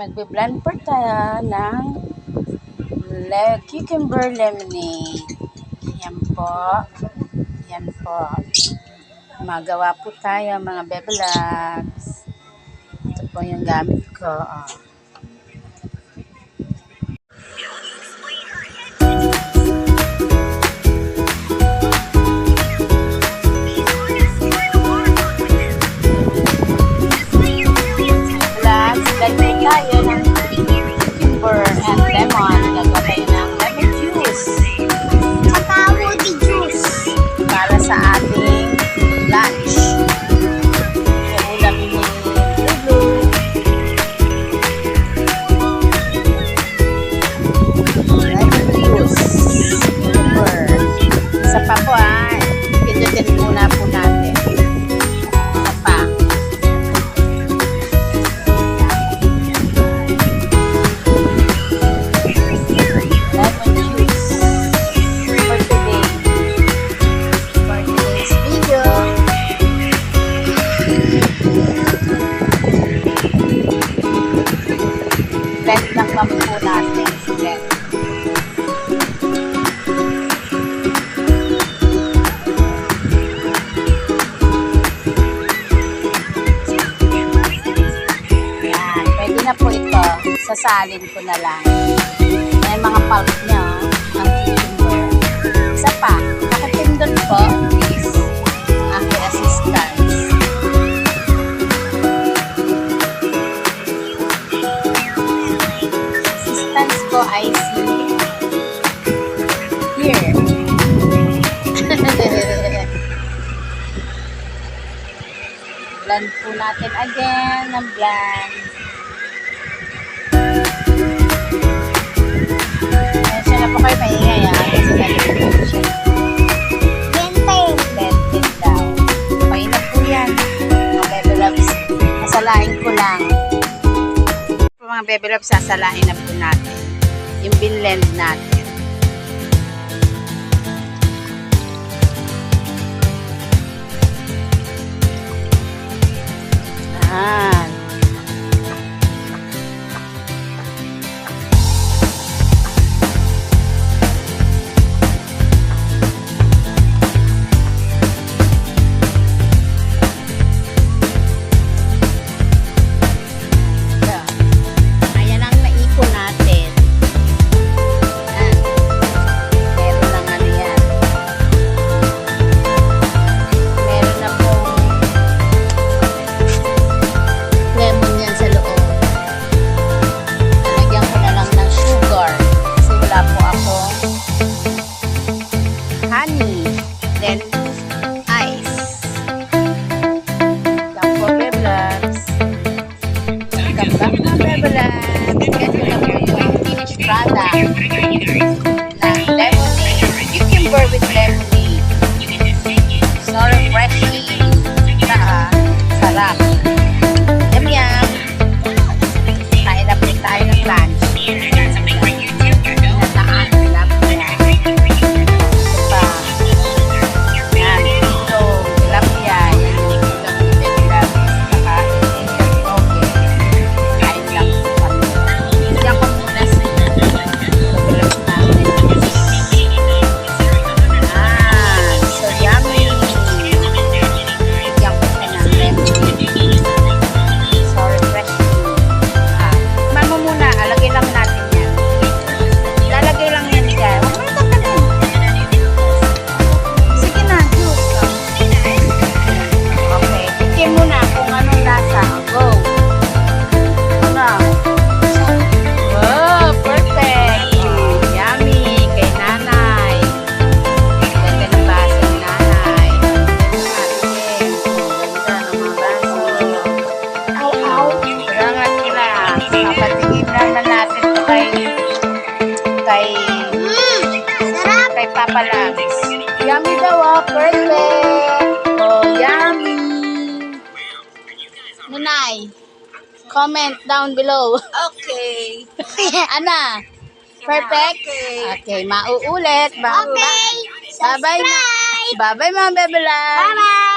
Magbe-blend po tayo ng cucumber lemonade. Yan po. Yan po. Magawa po tayo mga bebe loves. Ito po yung gamit ko. Tayo ng cucumber and lemon. Gagawa tayo ng lemon juice. Kakawudi juice. Para sa ating lunch. Ulam ni Lulu. Lemon juice. Cucumber. Isa pa po pindutin muna po natin. Isa pa. Blend lang po natin. Blend. Yan. Pwede na po ito. Sasalin ko na lang. Yan mga pulp niya. Ang cucumber. Isa pa. Nakapindot po is aking assistant. Ko ay si here. Blend po natin again ng blend. Siya na po kayo maingay kasi nalipin siya. Blend daw. Mainap po yan. Mga bebe loves, masalain ko lang. Mga bebe loves, sasalain na po natin yung binlend natin. Then, ice. Lang po, bebe loves. Welcome back mga bebe loves. Ganito na po yung finished product ng lemonade. Cucumber with lemonade. So refreshing. Sarap. Yum yum. Kain na po tayo ng lunch. Kay Papa Labs. Yummy daw, perfect. Oh, yummy. Nunay, comment down below. Okay. Ana, perfect? Okay, mauulit. Okay. Bye-bye. Bye-bye mga bebe loves. Bye-bye.